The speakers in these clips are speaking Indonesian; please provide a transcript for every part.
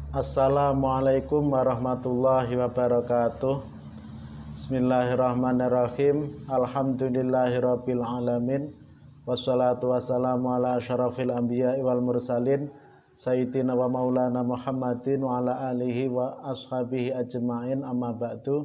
Assalamualaikum warahmatullahi wabarakatuh. Bismillahirrahmanirrahim. Alhamdulillahirabbil alamin. Wassalatu wassalamu ala asyrafil anbiya'i wal mursalin sayyidina wa maulana Muhammadin wa ala alihi wa ashabihi ajma'in, amma ba'du.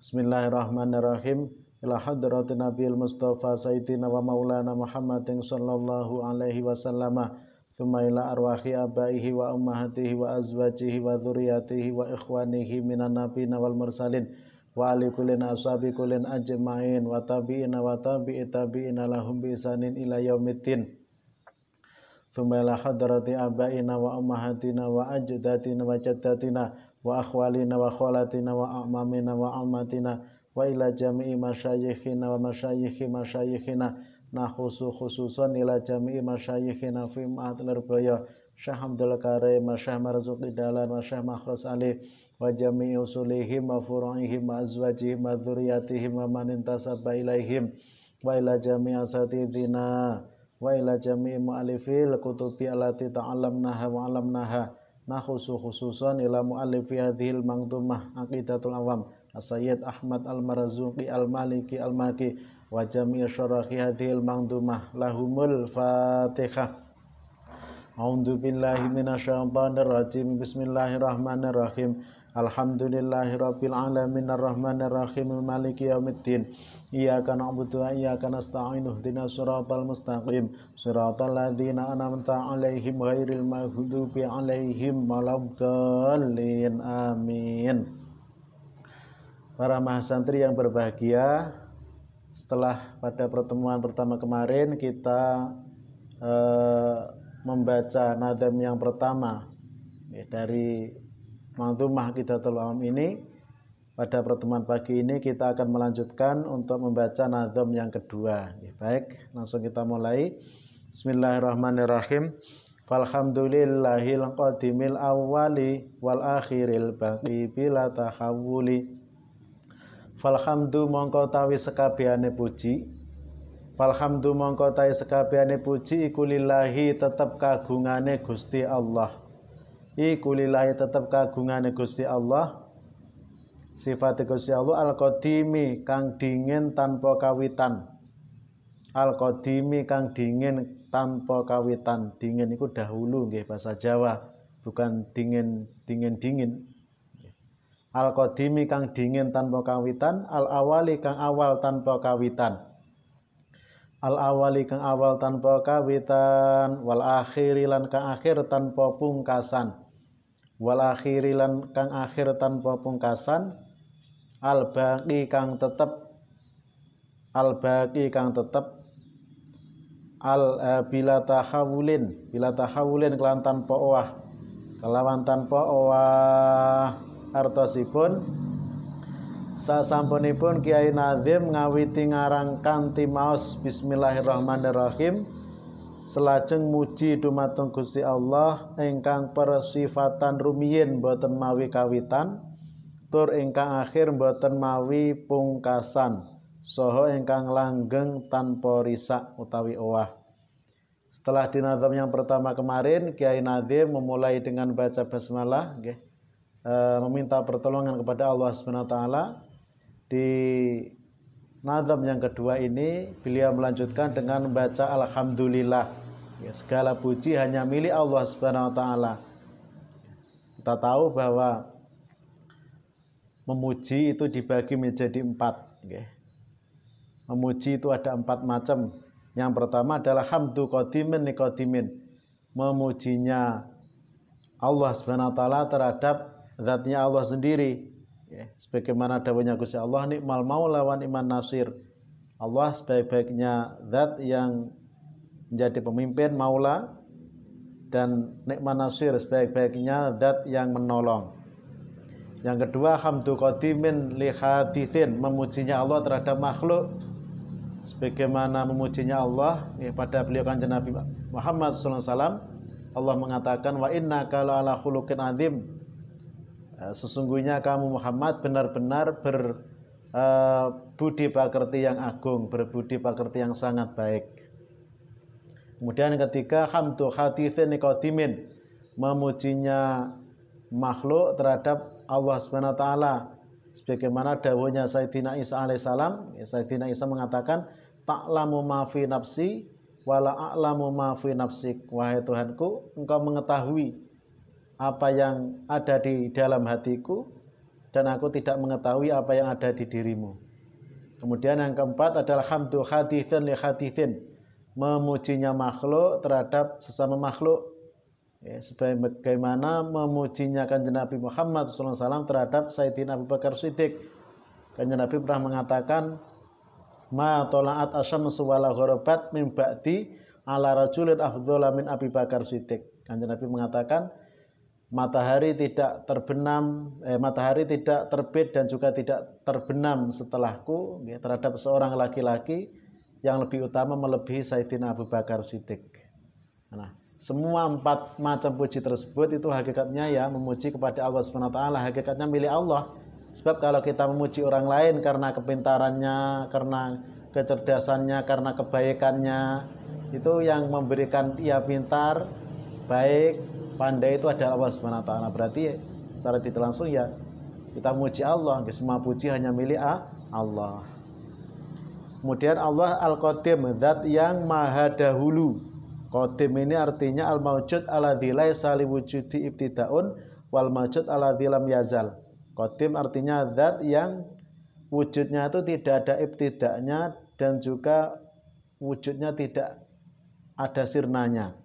Bismillahirrahmanirrahim. Ila hadratin Nabil Mustafa sayyidina wa maulana Muhammadin sallallahu alaihi wasallama. Tsumma ila arwahi abaihi wa ummahatihi wa azwajihi wa dzurriyyatihi wa ikhwanihi minan nabiyina wal mursalin wa ali kullin ashabi kullin ajma'in wa tabi'ina wa tabi'i tabi'ina lahum bi ihsanin ila yaumiddin. Tsumma ila hadrati abaina wa ummahatina wa ajdatina wa jaddatina wa akhwalina wa khalatina wa a'mamina wa ammatina wa ila jami'i masyayikhina wa masyayikhi masyayikhina khususan ila jami'i masyayikhina fi ma'atil arbaya Syekh Abdul Karim, Syekh Marzuki Dalan, Syekh Makhras Ali wa jami'i usulihim wa furu'ihim wa azwajihim wa dzurriyyatihim wa man intasaba ilaihim wa ila jami'i asatidina wa ila jami'i mu'allifil kutubi allati ta'allamnaha wa 'allamnaha khususan ila mu'allifi hadhil mangdumah aqidatul awam As-Sayyid Ahmad Al-Marzuki Al-Maliki Al-Maki wa jami'i syarahi hadhil mangdumah lahumul Fatihah. A'udzu billahi minasyaitonir rajim. Bismillahirrahmanirrahim. Alhamdulillahirabbil alamin arrahmanir rahim maliki yaumiddin. Iyyaka na'budu wa iyyaka nasta'in ihdinas siratal mustaqim siratal ladzina an'amta 'alaihim ghairil maghdubi 'alaihim waladdallin. Amin. Para mahasantri yang berbahagia, setelah pada pertemuan pertama kemarin kita membaca nadam yang pertama dari Manzumah Aqidatul Awam ini, pada pertemuan pagi ini kita akan melanjutkan untuk membaca nadam yang kedua. Baik, langsung kita mulai. Bismillahirrahmanirrahim. Falhamdulillahil qadimil awwali wal akhiril baqi bila tahawuli. Falhamdu mongko tawi sekabehane puji. Falhamdu mongko tawi sekabehane puji iku lillahi tetep kagungane Gusti Allah. Iku lillahi tetep kagungane Gusti Allah. Sifat Gusti Allah al-qadimi kang dingin tanpa kawitan. Al-qadimi kang dingin tanpa kawitan. Dingin iku dahulu nggih bahasa Jawa, bukan dingin. Al-qadimi kang dingin tanpa kawitan, al-awali kang awal tanpa kawitan. Al-awali kang awal tanpa kawitan, wal akhiri lan kang akhir tanpa pungkasan. Wal akhiri lan kang akhir tanpa pungkasan, al-baqi kang tetep. Al-baqi kang tetep. Bila tahawulin kelawan tanpa owah. Kelawan tanpa owah. Artosipun sasampunipun Kiai Nazim ngawiti ngarang kanthi maos bismillahirrahmanirrahim, selajeng muji dumateng Gusti Allah ingkang persifatan rumiyin boten mawi kawitan, tur ingkang akhir boten mawi pungkasan, saha ingkang langgeng tanpa risak utawi owah. Setelah dinazam yang pertama kemarin, Kiai Nazim memulai dengan baca basmalah, meminta pertolongan kepada Allah Subhanahu wa taala. Di nazam yang kedua ini beliau melanjutkan dengan membaca alhamdulillah. Segala puji hanya milik Allah Subhanahu wa taala. Kita tahu bahwa memuji itu dibagi menjadi 4. Memuji itu ada 4 macam. Yang pertama adalah hamdu qadimin niqadimin. Memujinya Allah Subhanahu wa taala terhadap zatnya Allah sendiri, sebagaimana dawuhnya Gusti Allah, nikmal maula wa ni'man nasir. Allah sebaik-baiknya zat yang menjadi pemimpin maula, dan nikman nasir sebaik-baiknya zat yang menolong. Yang kedua hamdu qadimin li haditsin, memujinya Allah terhadap makhluk, sebagaimana memujinya Allah pada beliau kanjeng Nabi Muhammad sallallahu alaihi wasallam. Allah mengatakan wa innaka la'ala khuluqin adzim. Sesungguhnya kamu Muhammad benar-benar berbudi pekerti yang agung, berbudi pekerti yang sangat baik. Kemudian ketiga hamdu haditsin qadimin, memujinya makhluk terhadap Allah Subhanahu wa taala. Sebagaimana dawuhnya Sayyidina Isa alaihissalam, Sayyidina Isa mengatakan, ta'lamu ma fi nafsi wala a'lamu ma fi nafsik. Wahai Tuhanku, engkau mengetahui apa yang ada di dalam hatiku dan aku tidak mengetahui apa yang ada di dirimu. Kemudian yang keempat adalah hamdu hadithin li hadithin, memujinya makhluk terhadap sesama makhluk. Ya, sebagaimana memujinya Kanjeng Nabi Muhammad SAW terhadap Sayyidina Abu Bakar Siddiq. Kanjeng Nabi pernah mengatakan, ma tola'at asyamsu wala gharabat min ba'di ala rajulin afdhala min Abi Bakar Siddiq. Kanjeng Nabi mengatakan, matahari tidak terbit dan juga tidak terbenam setelahku, ya, terhadap seorang laki-laki yang lebih utama melebihi Sayyidina Abu Bakar Siddiq. Nah, semua 4 macam puji tersebut itu hakikatnya ya memuji kepada Allah Subhanahu wa taala, hakikatnya milik Allah. Sebab kalau kita memuji orang lain karena kepintarannya, karena kecerdasannya, karena kebaikannya, itu yang memberikan ia pintar, baik, pandai itu adalah Allah Subhanahu wa taala. Berarti secara tidak langsung ya kita memuji Allah, semua puji hanya milik Allah. Kemudian Allah Al-Qadim, zat yang maha dahulu. Qadim ini artinya al-maujud alladzi laisa liwujudi ibtidaun wal maujud alladzi lam yazal. Qadim artinya zat yang wujudnya itu tidak ada ibtidaknya dan juga wujudnya tidak ada sirnanya.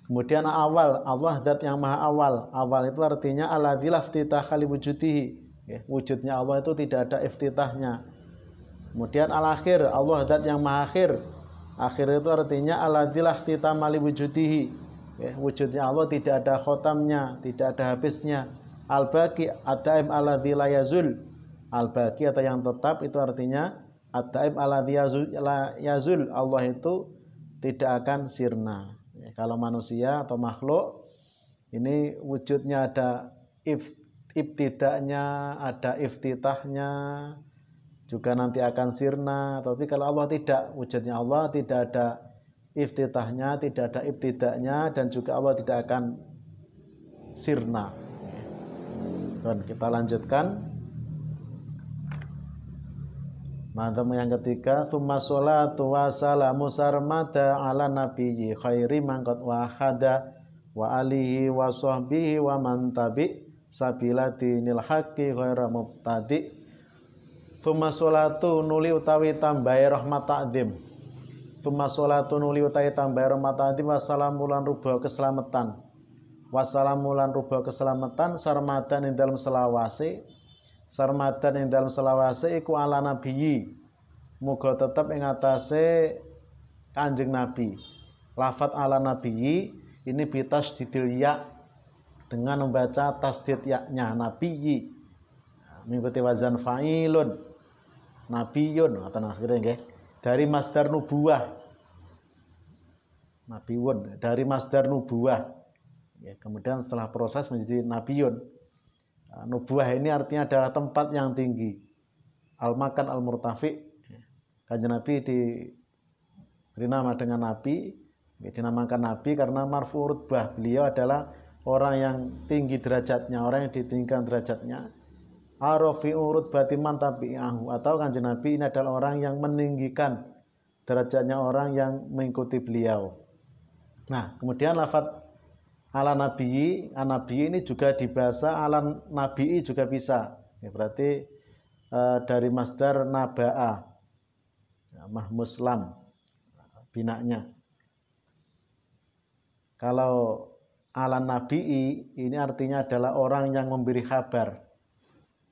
Kemudian awal, Allah zat yang maha awal. Awal itu artinya alladzi la iftitaha liwujudihi. Wujudnya Allah itu tidak ada iftitahnya. Kemudian al-akhir, Allah zat yang maha akhir. Akhir itu artinya alladzi la ihtitama liwujudihi. Wujudnya Allah tidak ada khotamnya, tidak ada habisnya. Al-baqi ad-daim alladzi la yazul. Al-baqi atau yang tetap itu artinya ad-daim alladzi yazul. Allah itu tidak akan sirna. Kalau manusia atau makhluk ini wujudnya ada ibtidaknya, ada iftitahnya, juga nanti akan sirna. Tapi kalau Allah tidak, wujudnya Allah tidak ada iftitahnya, tidak ada ibtidaknya, dan juga Allah tidak akan sirna. Dan kita lanjutkan. Mantap yang ketiga, tsumma sholatu wa salamu sarmada ala nabiyyi khairi man qad wahada wa alihi wa sahbihi wa man tabi sabila dinil haqqi ghaira mubtadi. Tsumma sholatu nuli utawi tambahi rahmat ta'zim. Tsumma sholatu nuli utawi tambahi rahmat ta'zim wassalamu lan ruba keselamatan. Wassalamu lan ruba keselamatan sarmadan ing dalem selawase. Sarmadan ing dalam selawase iku ala nabiyyi, muga tetep ing atase Kanjeng Nabi. Lafat ala nabiyyi ini bitasdidil ya, dengan membaca tasdid ya-nya nabiyyi, mengikuti wazan fa'ilun, nabiyun atau akhirnya nggih, dari masdar nubuwah. Nabiyun dari masdar nubuwah. Ya, kemudian setelah proses menjadi nabiyun. Nubuwah ini artinya adalah tempat yang tinggi. Al-makan al-murtafi. Kanjeng Nabi diberi nama dengan Nabi, dinamakan Nabi karena marfu rutbah. Beliau adalah orang yang tinggi derajatnya, orang yang ditinggikan derajatnya. Arafi rutbati man tabi'ahu, atau Kanjeng Nabi ini adalah orang yang meninggikan derajatnya orang yang mengikuti beliau. Nah, kemudian lafaz ala nabiyyi, an-nabiyyi ini juga di bahasa ala nabii juga bisa. Ya, berarti dari masdar naba'a, ya, mahmuslam binanya. Kalau ala nabii ini artinya adalah orang yang memberi kabar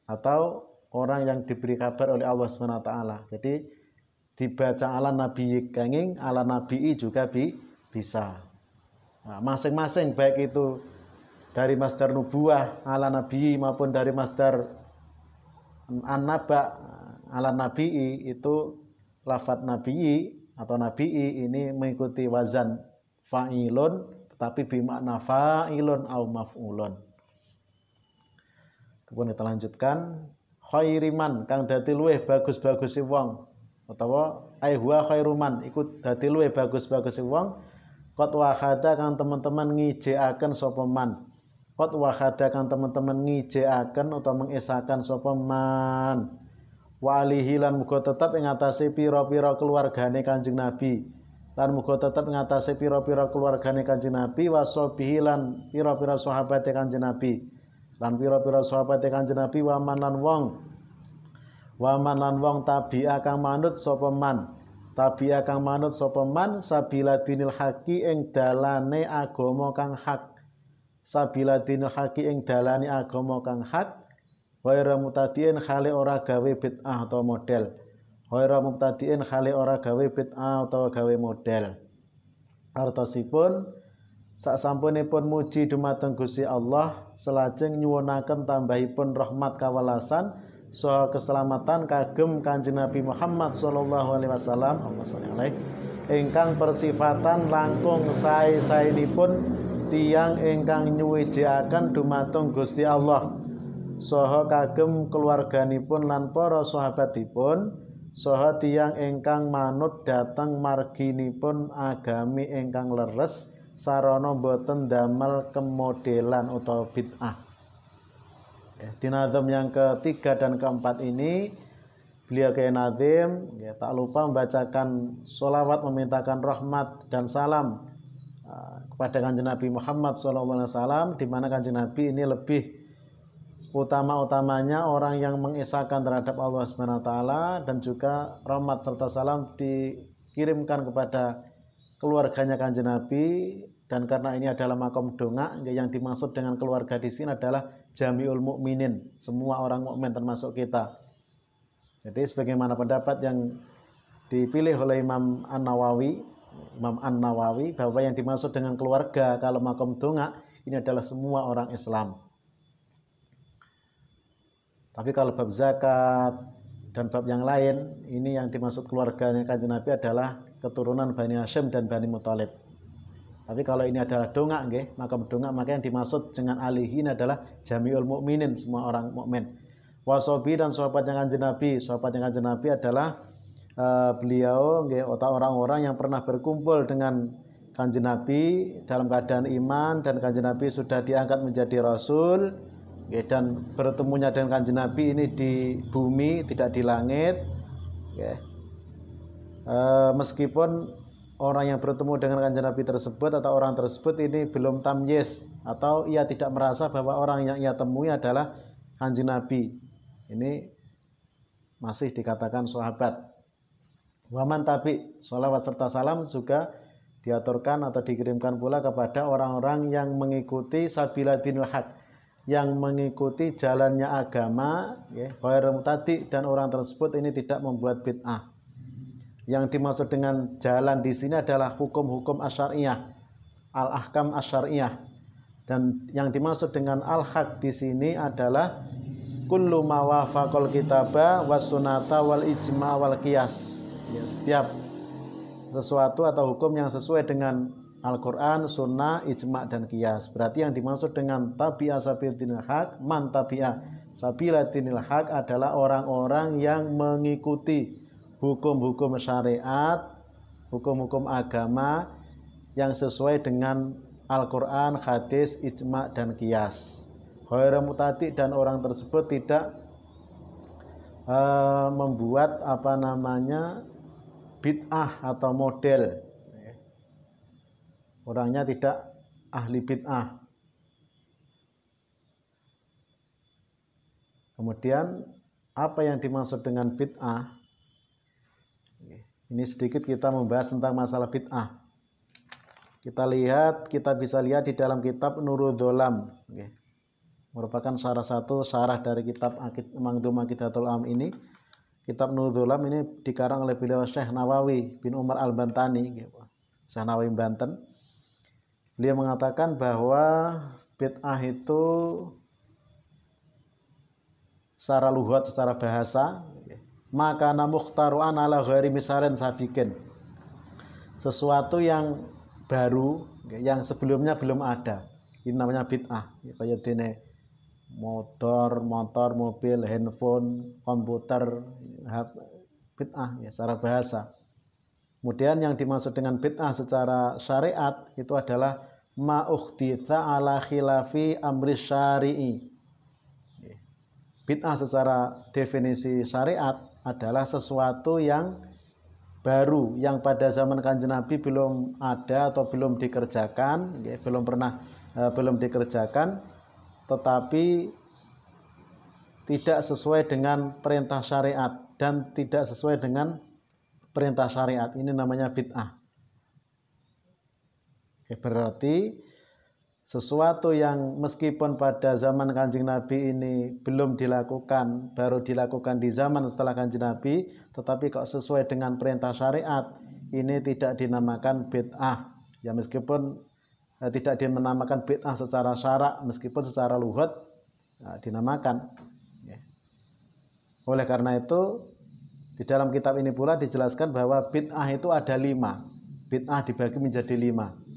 atau orang yang diberi kabar oleh Allah Subhanahu wa taala. Jadi dibaca ala nabiyyi kenging, ala nabii juga bisa. Nah, masing-masing baik itu dari masdar nubuwah ala nabi maupun dari masdar an-naba ala nabii, itu lafadz nabii atau nabii ini mengikuti wazan fa'ilun tetapi bimakna fa'ilun au maf'ulun. Kemudian kita lanjutkan, khairiman kang dadi luweh bagus-bagusi wong, utawa huwa khairuman iku dadi luweh bagus-bagusi wong. Qad wahada kang teman-teman ngijekaken sapa man. qad wahadakan teman-teman ngijeaken utawa mengesakan sapa man wa alihi lan muga tetep ing atase pira-pira keluargane Kanjeng Nabi lan muga tetep ing atase pira-pira keluargane Kanjeng Nabi wasobihi lan pira-pira sahabate Kanjeng Nabi lan pira-pira sahabate Kanjeng Nabi waman lan wong tabi'a kang manut sapa man sabila dinil haqi ing dalane agama kang hak sabila dinil haqi ing dalane agama kang hak waira mutadiin khali ora gawe bid'ah atau model waira mutadiin khali ora gawe bid'ah atau gawe model artosipun saksampunipun muji dumateng Gusti Allah selajeng nyuwunaken tambahipun rahmat kawelasan saha keselamatan kagem Kanjeng Nabi Muhammad sallallahu alaihi wasallam ingkang persifatan langkung sae-saenipun tiyang ingkang nyuwijiaken dumateng Gusti Allah saha kagem keluarganipun lan para sahabatipun saha tiyang ingkang manut dhateng marginipun agami ingkang leres sarana boten damel kemodelan utawa bid'ah. Di nazam yang ketiga dan keempat ini beliau Kiai Nazim tak lupa membacakan sholawat memintakan rahmat dan salam kepada Kanjeng Nabi Muhammad SAW, di mana Kanjeng Nabi ini lebih utama-utamanya orang yang mengesahkan terhadap Allah SWT, dan juga rahmat serta salam dikirimkan kepada keluarganya Kanjeng Nabi. Dan karena ini adalah makom donga, yang dimaksud dengan keluarga di sini adalah jami'ul mukminin, semua orang mukmin termasuk kita. Jadi sebagaimana pendapat yang dipilih oleh Imam An-Nawawi bahwa yang dimaksud dengan keluarga kalau makom donga ini adalah semua orang Islam. Tapi kalau bab zakat dan bab yang lain, ini yang dimaksud keluarganya Kanjeng Nabi adalah keturunan Bani Hashim dan Bani Muthalib. Tapi kalau ini adalah donga nggih, makam donga, maka yang dimaksud dengan alihin adalah jami'ul mukminin, semua orang mukmin. Wasobi dan sahabatnya Kanjeng Nabi. Sahabatnya Kanjeng Nabi adalah beliau nggih orang-orang yang pernah berkumpul dengan Kanjeng Nabi dalam keadaan iman, dan Kanjeng Nabi sudah diangkat menjadi rasul nggih, dan bertemunya dengan Kanjeng Nabi ini di bumi, tidak di langit nggih. Meskipun orang yang bertemu dengan Kanjeng Nabi tersebut atau orang tersebut ini belum tamyiz, atau ia tidak merasa bahwa orang yang ia temui adalah Kanjeng Nabi, ini masih dikatakan sahabat. Waman tabi, sholawat serta salam juga diaturkan atau dikirimkan pula kepada orang-orang yang mengikuti sabila dinil haq, yang mengikuti jalannya agama ghairul mutadi, dan orang tersebut ini tidak membuat bid'ah. Yang dimaksud dengan jalan di sini adalah hukum-hukum asyariyah, al-ahkam asyariyah. Dan yang dimaksud dengan al-haq di sini adalah kullu ma wafaqal kitaba was sunnata wal ijma' wal qiyas. Ya, setiap sesuatu atau hukum yang sesuai dengan Al-Qur'an, sunnah, ijma' dan qiyas. Berarti yang dimaksud dengan tabi'a sabilil haq, man tabi'a sabilil haq adalah orang-orang yang mengikuti hukum-hukum syariat, hukum-hukum agama yang sesuai dengan Al-Quran, hadis, ijma' dan qiyas. Ghairul mutadi, dan orang tersebut tidak membuat bid'ah atau model. Orangnya tidak ahli bid'ah. Kemudian apa yang dimaksud dengan bid'ah? Ini sedikit kita membahas tentang masalah bid'ah. Kita bisa lihat di dalam kitab Nurul Dholam, merupakan salah satu syarah dari kitab Mangdum Aqidatul Am ini. Kitab Nurul Dholam ini dikarang oleh beliau Syekh Nawawi bin Umar Al-Bantani, Syekh Nawawi Banten. Beliau mengatakan bahwa bid'ah itu secara lughat, secara bahasa, maka mukhtaru'an ala ghairi misalin sabiqin, sesuatu yang baru yang sebelumnya belum ada, ini namanya bid'ah. Kayak dene motor, mobil, handphone, komputer, bid'ah ya secara bahasa. Kemudian yang dimaksud dengan bid'ah secara syariat itu adalah ma ukhtitha ala khilafi amri syari'i. Bid'ah secara definisi syariat adalah sesuatu yang baru yang pada zaman Kanjeng Nabi belum ada atau belum dikerjakan, belum dikerjakan, tetapi tidak sesuai dengan perintah syariat dan tidak sesuai dengan perintah syariat. Ini namanya bid'ah. Berarti sesuatu yang meskipun pada zaman Kanjeng Nabi ini belum dilakukan, baru dilakukan di zaman setelah Kanjeng Nabi, tetapi kok sesuai dengan perintah syariat, ini tidak dinamakan bid'ah. Ya meskipun tidak dinamakan bid'ah secara syarak, meskipun secara lughat dinamakan. Oleh karena itu di dalam kitab ini pula dijelaskan bahwa bid'ah itu ada 5. Bid'ah dibagi menjadi 5.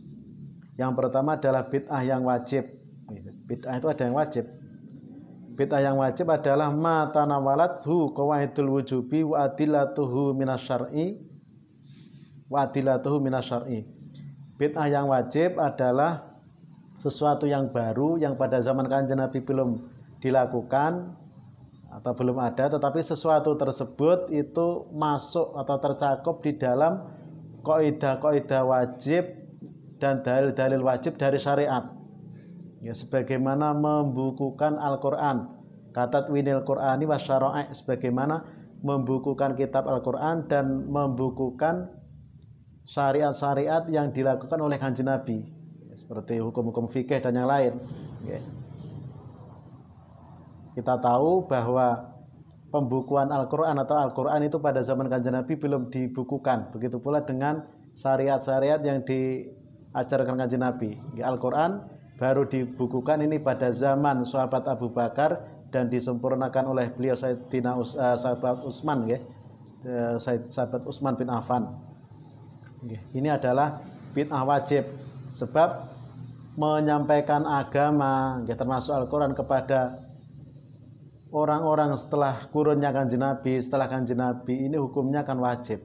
Yang pertama adalah bid'ah yang wajib. Bid'ah itu ada yang wajib. Bid'ah yang wajib adalah ma tanawalathu qawaidul wujubi wa adillatuhu minasyar'i. Bid'ah yang wajib adalah sesuatu yang baru yang pada zaman Kanjeng Nabi belum dilakukan atau belum ada, tetapi sesuatu tersebut itu masuk atau tercakup di dalam kaidah-kaidah wajib dan dalil-dalil wajib dari syariat. Ya, sebagaimana membukukan Al-Qur'an, katatwinil Qur'ani wasyara'i, sebagaimana membukukan kitab Al-Qur'an dan membukukan syariat-syariat yang dilakukan oleh Kanjeng Nabi, seperti hukum-hukum fikih dan yang lain. Ya. Kita tahu bahwa pembukuan Al-Qur'an atau Al-Qur'an itu pada zaman Kanjeng Nabi belum dibukukan. Begitu pula dengan syariat-syariat yang diajarkan Kanjeng Nabi. Al-Qur'an baru dibukukan ini pada zaman sahabat Abu Bakar dan disempurnakan oleh beliau sahabat Utsman, sahabat Utsman bin Affan. Ini adalah bid'ah wajib, sebab menyampaikan agama termasuk Al-Qur'an kepada orang-orang setelah kurunnya Kanjeng Nabi, setelah Kanjeng Nabi ini hukumnya kan wajib.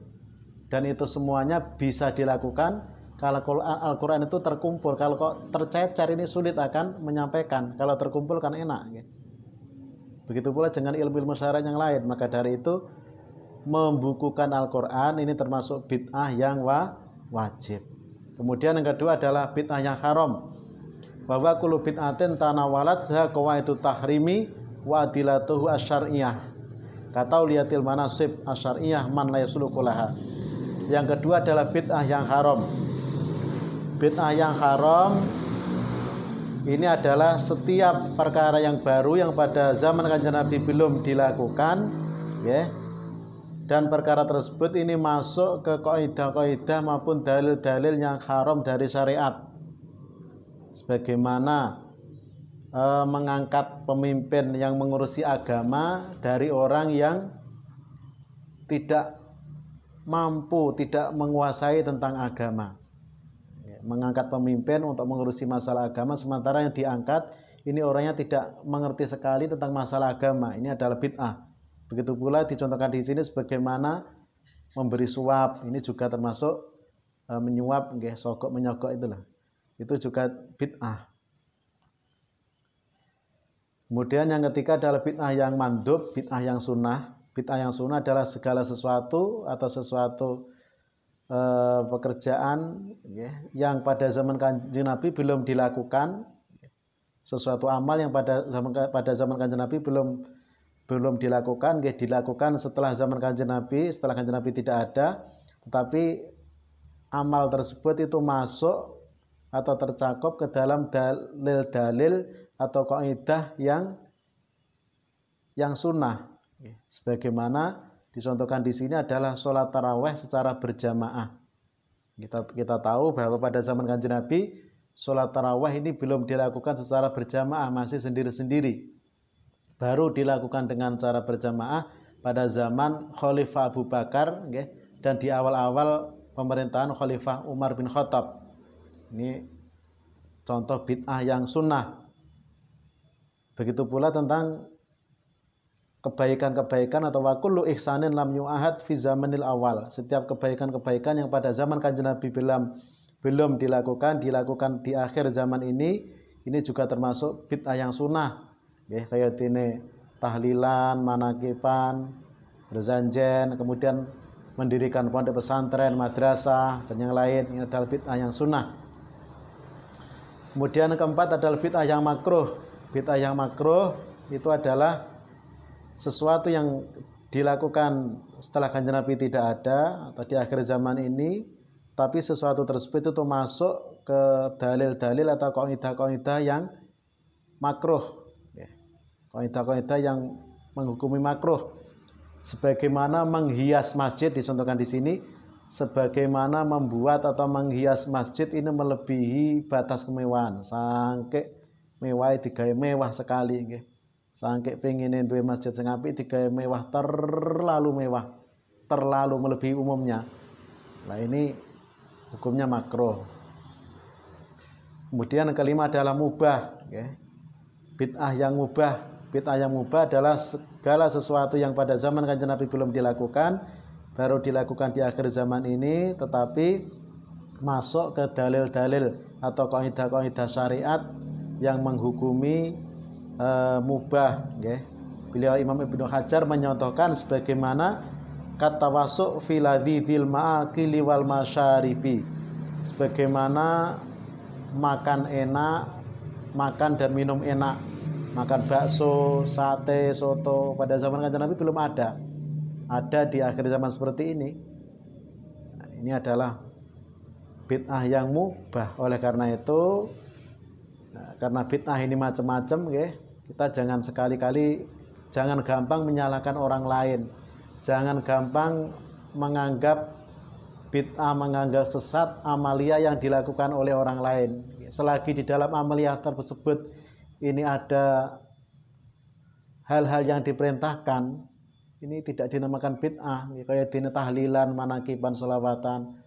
Dan itu semuanya bisa dilakukan kalau Al-Qur'an itu terkumpul. Kalau kok tercecer ini sulit akan menyampaikan. Kalau terkumpul kan enak. Begitu pula dengan ilmu-ilmu syariat yang lain. Maka dari itu membukukan Al-Qur'an ini termasuk bid'ah yang wajib. Kemudian yang kedua adalah bid'ah yang haram. Bahwa kullu bid'atin tanawalat qawaidu tahrimi wa adilatuhu asyariyah katauliyatil manasib asyariyah man la yasluku laha. Yang kedua adalah bid'ah yang haram. Bid'ah yang haram ini adalah setiap perkara yang baru yang pada zaman Kanjeng Nabi belum dilakukan, ya. Dan perkara tersebut ini masuk ke kaidah-kaidah maupun dalil-dalil yang haram dari syariat. Sebagaimana mengangkat pemimpin yang mengurusi agama dari orang yang tidak mampu, tidak menguasai tentang agama. Mengangkat pemimpin untuk mengurusi masalah agama, sementara yang diangkat ini orangnya tidak mengerti sekali tentang masalah agama. Ini adalah bid'ah. Begitu pula dicontohkan di sini sebagaimana memberi suap, ini juga termasuk menyuap, sogok menyogok itulah. Itu juga bid'ah. Kemudian yang ketiga adalah bid'ah yang mandub, bid'ah yang sunnah. Bid'ah yang sunnah adalah segala sesuatu atau sesuatu pekerjaan yang pada zaman Kanjeng Nabi belum dilakukan, sesuatu amal yang pada zaman Kanjeng Nabi belum dilakukan, dilakukan setelah zaman Kanjeng Nabi, setelah Kanjeng Nabi tidak ada, tetapi amal tersebut itu masuk atau tercakup ke dalam dalil-dalil atau kaidah yang sunnah. Sebagaimana dicontohkan di sini adalah sholat tarawih secara berjamaah. Kita tahu bahwa pada zaman Kanjeng Nabi sholat tarawih ini belum dilakukan secara berjamaah, masih sendiri-sendiri. Baru dilakukan dengan cara berjamaah pada zaman Khalifah Abu Bakar dan di awal-awal pemerintahan Khalifah Umar bin Khattab. Ini contoh bid'ah yang sunnah. Begitu pula tentang kebaikan-kebaikan atau wa kullu ihsanin lam yu'ahad fi zamanil awal. Setiap kebaikan-kebaikan yang pada zaman Kanjeng Nabi belum dilakukan di akhir zaman ini juga termasuk bid'ah yang sunnah. Nggih, kaya dene tahlilan, manakipan, berzanjen, kemudian mendirikan pondok pesantren, madrasah dan yang lain. Ini adalah bid'ah yang sunnah. Kemudian keempat adalah bid'ah yang makruh. Bid'ah yang makruh itu adalah sesuatu yang dilakukan setelah Kanjeng Nabi tidak ada atau di akhir zaman ini, tapi sesuatu tersebut itu masuk ke dalil-dalil atau kaidah-kaidah yang makruh, kaidah-kaidah yang menghukumi makruh, sebagaimana menghias masjid disontohkan di sini, sebagaimana membuat atau menghias masjid ini melebihi batas kemewahan, sangke mewah digawe mewah sekali, nggih. Sangke pengen duwe masjid sing apik digawe mewah, terlalu melebihi umumnya. Nah ini hukumnya makruh. Kemudian yang kelima adalah mubah, okay. Bid'ah yang mubah adalah segala sesuatu yang pada zaman Kanjeng Nabi belum dilakukan, baru dilakukan di akhir zaman ini, tetapi masuk ke dalil-dalil atau kaidah-kaidah syariat yang menghukumi mubah, okay. Beliau Imam Ibnu Hajar menyontohkan sebagaimana katawasuk filadhidil ma'akili wal masyaribi, sebagaimana makan enak, makan dan minum enak, makan bakso, sate, soto pada zaman Kanjeng Nabi belum ada di akhir zaman seperti ini. Nah, ini adalah bid'ah yang mubah. Oleh karena itu, karena bid'ah ini macam-macam, okay, kita jangan sekali-kali jangan gampang menyalahkan orang lain. Jangan gampang menganggap bid'ah, menganggap sesat amalia yang dilakukan oleh orang lain. Selagi di dalam amalia tersebut ini ada hal-hal yang diperintahkan, ini tidak dinamakan bid'ah. Kayak dina tahlilan, manakiban, sholawatan.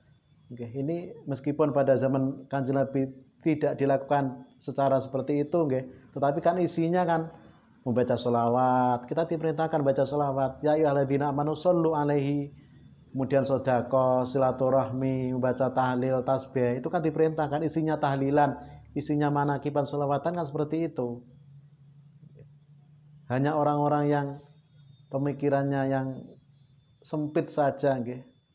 Ini meskipun pada zaman Kanjeng Nabi tidak dilakukan secara seperti itu, tetapi kan isinya kan membaca sholawat. Kita diperintahkan baca sholawat, ya ayyuhalladzina amanu shollu alaihi, kemudian sedekah, silaturahmi, membaca tahlil, tasbih, itu kan diperintahkan. Isinya tahlilan, isinya manakiban, sholawatan kan seperti itu. Hanya orang-orang yang pemikirannya yang sempit saja,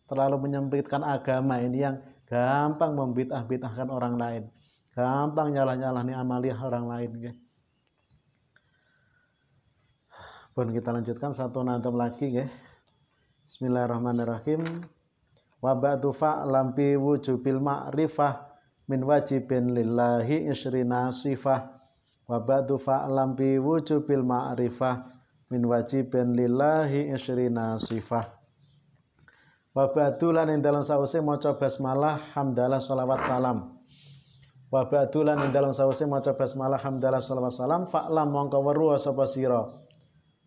terlalu menyempitkan agama ini, yang gampang membid'ah-bid'ahkan orang lain, gampang nyalah-nyalahni amaliah orang lain. Pun kita lanjutkan satu nadam lagi, Bismillahirrahmanirrahim. Wa ba'du fa'lam bi wujubil ma'rifah min wajibin lillahi isrina sifah. Wa ba'du fa'lam bi wujubil ma'rifah min wajibin lillahi isrina sifah. Wa ba'du lan ing dalam sause maca basmalah, hamdalah, sholawat, salam. Wa ba'du lan ing dalam sause maca basmalah, hamdalah, sholawat, salam, fa'lam mongko weruh sapa sira.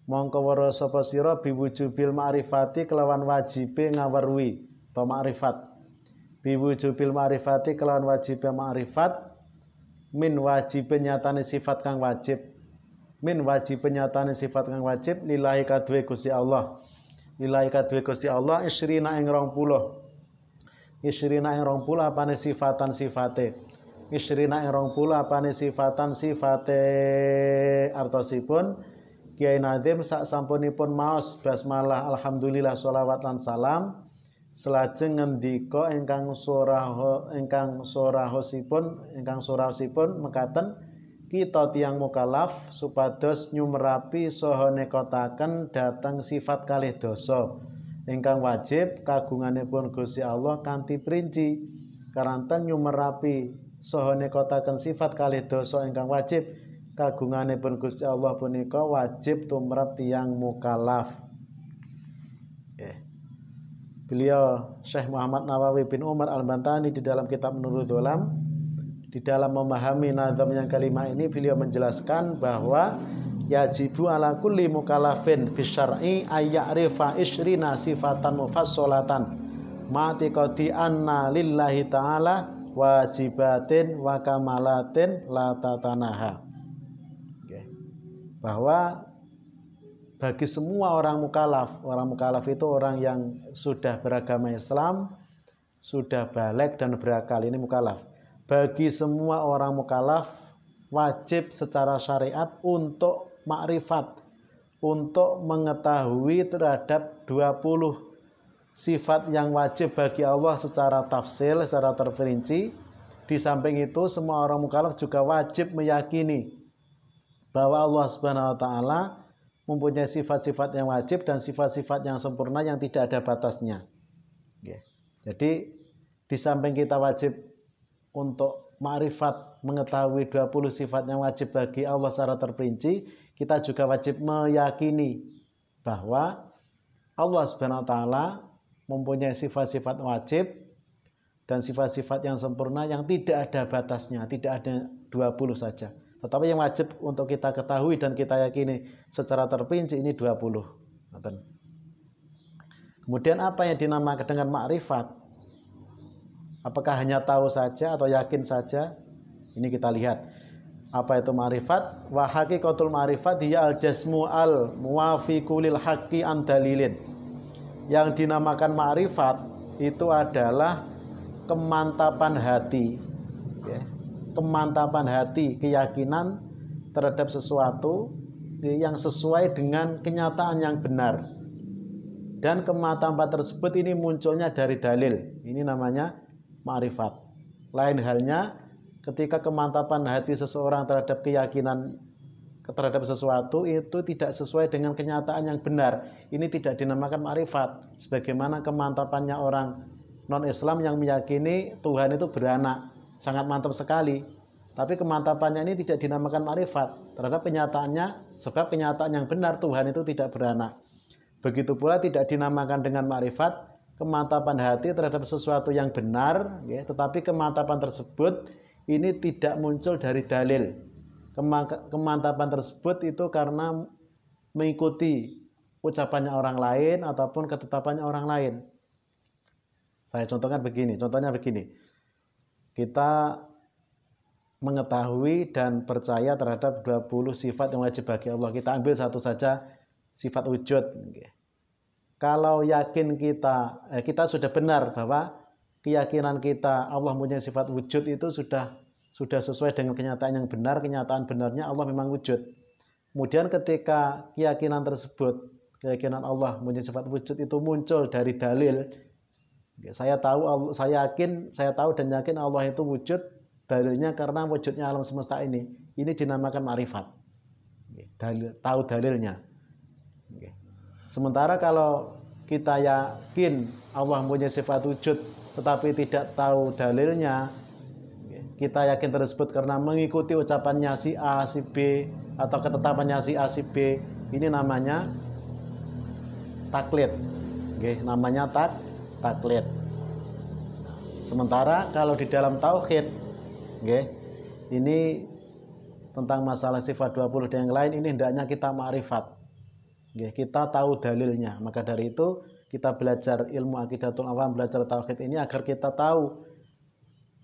Mongko weruh sapa sira biwujubil ma'rifati kelawan wajibe ngaweruhi atau ma'rifat. Biwujubil ma'rifati kelawan wajibe ma'rifat, min wajibe nyatane sifat kang wajib. Min wajibe nyatane sifat kang wajib lillahi kadue Gusti Allah. Lillahi kadue Gusti Allah isrina ing 20. Isrina ing 20 apane sifatan sifate. Isrina ing 20 apane sifatan sifate, artosipun Kiai Nazim sak sampunipun maos basmalah, alhamdulillah, sholawat lan salam, selajeng ngendika ingkang surahosipun mekaten, kita tiang mukallaf supados nyumerapi saha nekotaken dhateng sifat kalih dosa ingkang wajib kagunganipun Gusti Allah kanthi princi, karanten nyumerapi saha nekotaken sifat kalih dosa ingkang wajib kagunganipun Gusti Allah punika wajib tumrap tiyang mukallaf. Beliau Syekh Muhammad Nawawi bin Umar Al-Bantani di dalam kitab Nurul Dolam, di dalam memahami nazam yang kelima ini, beliau menjelaskan bahwa yajibu ala kulli mukallafin bisyar'i ayya'rifa isrina sifatan mufassolatan ma'tiqadi anna lillahi ta'ala wajibatin wa kamalatin la tatanaha. Bahwa bagi semua orang mukallaf itu orang yang sudah beragama Islam, sudah balik dan berakal, ini mukallaf. Bagi semua orang mukallaf wajib secara syariat untuk makrifat, untuk mengetahui terhadap 20 sifat yang wajib bagi Allah secara tafsil, secara terperinci. Di samping itu semua orang mukallaf juga wajib meyakini bahwa Allah Subhanahu wa taala mempunyai sifat-sifat yang wajib dan sifat-sifat yang sempurna yang tidak ada batasnya. Jadi di samping kita wajib untuk makrifat, mengetahui 20 sifat yang wajib bagi Allah secara terperinci, kita juga wajib meyakini bahwa Allah Subhanahu wa taala mempunyai sifat-sifat wajib dan sifat-sifat yang sempurna yang tidak ada batasnya, tidak ada 20 saja. Tetapi yang wajib untuk kita ketahui dan kita yakini secara terperinci ini 20. Kemudian apa yang dinamakan dengan makrifat? Apakah hanya tahu saja atau yakin saja? Ini kita lihat. Apa itu makrifat? Wa haqiqatul makrifat hiya al-jasmu al-muwafiqu lil haqqi an dalilin. Yang dinamakan makrifat itu adalah kemantapan hati, kemantapan hati, keyakinan terhadap sesuatu yang sesuai dengan kenyataan yang benar. Dan kemantapan tersebut ini munculnya dari dalil. Ini namanya makrifat. Lain halnya ketika kemantapan hati seseorang terhadap keyakinan terhadap sesuatu itu tidak sesuai dengan kenyataan yang benar, ini tidak dinamakan makrifat. Sebagaimana kemantapannya orang non-Islam yang meyakini Tuhan itu beranak, sangat mantap sekali, tapi kemantapannya ini tidak dinamakan makrifat terhadap kenyataannya, sebab kenyataan yang benar Tuhan itu tidak beranak. Begitu pula tidak dinamakan dengan makrifat kemantapan hati terhadap sesuatu yang benar, tetapi kemantapan tersebut ini tidak muncul dari dalil. Kemantapan tersebut itu karena mengikuti ucapannya orang lain ataupun ketetapannya orang lain. Saya contohnya begini. Kita mengetahui dan percaya terhadap 20 sifat yang wajib bagi Allah. Kita ambil satu saja, sifat wujud. Kalau yakin kita sudah benar bahwa keyakinan kita Allah punya sifat wujud itu sudah sesuai dengan kenyataan yang benar, kenyataan benarnya Allah memang wujud. Kemudian ketika keyakinan tersebut, keyakinan Allah punya sifat wujud itu muncul dari dalil, saya tahu dan yakin Allah itu wujud, dalilnya karena wujudnya alam semesta ini dinamakan makrifat. Tahu dalilnya. Sementara kalau kita yakin Allah punya sifat wujud tetapi tidak tahu dalilnya, kita yakin tersebut karena mengikuti ucapannya si A, si B, atau ketetapannya si A, si B, ini namanya taklid. Namanya taklid. Sementara kalau di dalam tauhid, ini tentang masalah sifat 20 dan yang lain, ini hendaknya kita makrifat. Kita tahu dalilnya. Maka dari itu kita belajar ilmu aqidatul awam, belajar tauhid ini agar kita tahu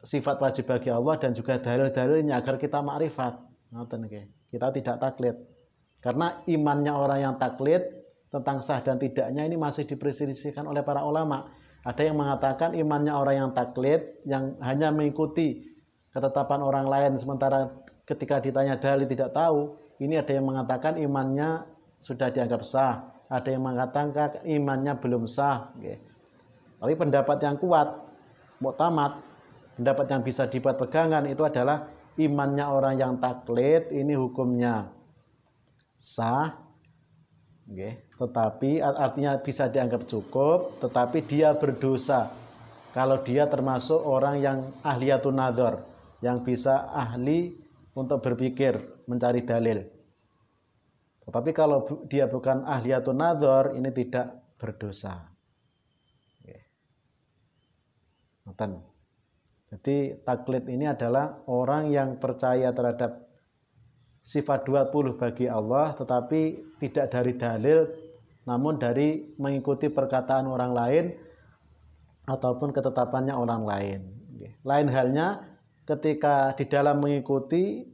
sifat wajib bagi Allah dan juga dalil-dalilnya agar kita makrifat. Kita tidak taklid. Karena imannya orang yang taklid tentang sah dan tidaknya ini masih diperselisihkan oleh para ulama. Ada yang mengatakan imannya orang yang taklid yang hanya mengikuti ketetapan orang lain sementara ketika ditanya dalil tidak tahu. Ini ada yang mengatakan imannya sudah dianggap sah. Ada yang mengatakan imannya belum sah. Tapi pendapat yang kuat, muktamad, pendapat yang bisa dibuat pegangan itu adalah imannya orang yang taklid ini hukumnya sah, tetapi artinya bisa dianggap cukup, tetapi dia berdosa kalau dia termasuk orang yang ahliyatun nadhar, yang bisa ahli untuk berpikir, mencari dalil. Tetapi kalau dia bukan ahliyatun nadhar, ini tidak berdosa. Jadi taklid ini adalah orang yang percaya terhadap sifat 20 bagi Allah tetapi tidak dari dalil namun dari mengikuti perkataan orang lain ataupun ketetapannya orang lain. Lain halnya ketika di dalam mengikuti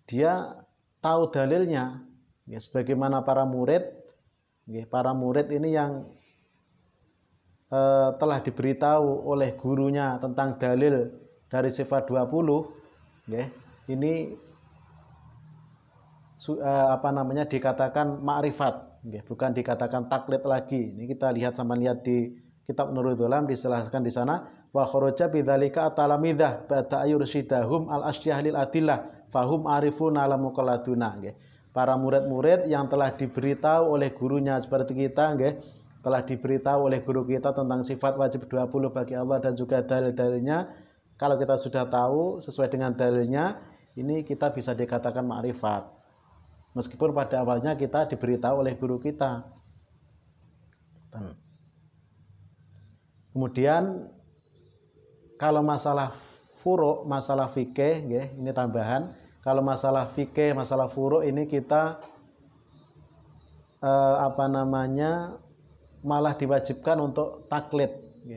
dia tahu dalilnya. Sebagaimana para murid ini yang telah diberitahu oleh gurunya tentang dalil dari sifat 20, ya, ini dikatakan ma'rifat, ya, bukan dikatakan taklid lagi. Ini kita lihat di kitab Nurul Dhulam dijelaskan di sana, wa kharaja bidzalika at-talamidzah ba'da ayursyidahum al-asyah lil adillah fahum arifuna la muqalladuna, nggih. Para murid-murid yang telah diberitahu oleh gurunya seperti kita, nggih, telah diberitahu oleh guru kita tentang sifat wajib 20 bagi Allah dan juga dalil-dalilnya. Kalau kita sudah tahu sesuai dengan dalilnya, ini kita bisa dikatakan ma'rifat. Meskipun pada awalnya kita diberitahu oleh guru kita. Kemudian kalau masalah furu', masalah fikih, ini tambahan. Kalau masalah fikih, masalah furu' ini kita malah diwajibkan untuk taklid.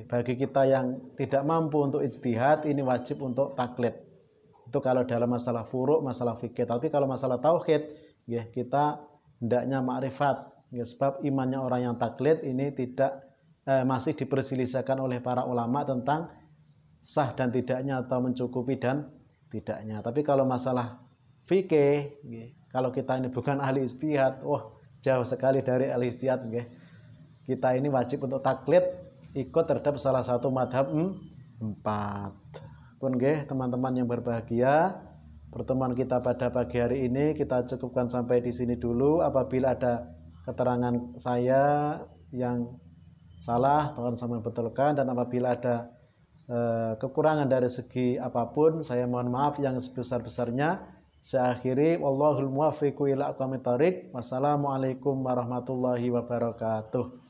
Bagi kita yang tidak mampu untuk ijtihad, ini wajib untuk taklid. Itu kalau dalam masalah furu', masalah fikih. Tapi kalau masalah tauhid, kita hendaknya ma'rifat. Sebab imannya orang yang taklid ini masih diperselisihkan oleh para ulama tentang sah dan tidaknya atau mencukupi dan tidaknya. Tapi kalau masalah fikih, kalau kita ini bukan ahli ijtihad, jauh sekali dari ahli ijtihad, kita ini wajib untuk taklid, ikut terhadap salah satu madhab 4. Pun teman-teman yang berbahagia, pertemuan kita pada pagi hari ini kita cukupkan sampai di sini dulu. Apabila ada keterangan saya yang salah, tolong sama betulkan, dan apabila ada kekurangan dari segi apapun, saya mohon maaf yang sebesar-besarnya. Saya akhiri, wallahul muwaffiqu ila aqwamit thoriq. Wassalamualaikum warahmatullahi wabarakatuh.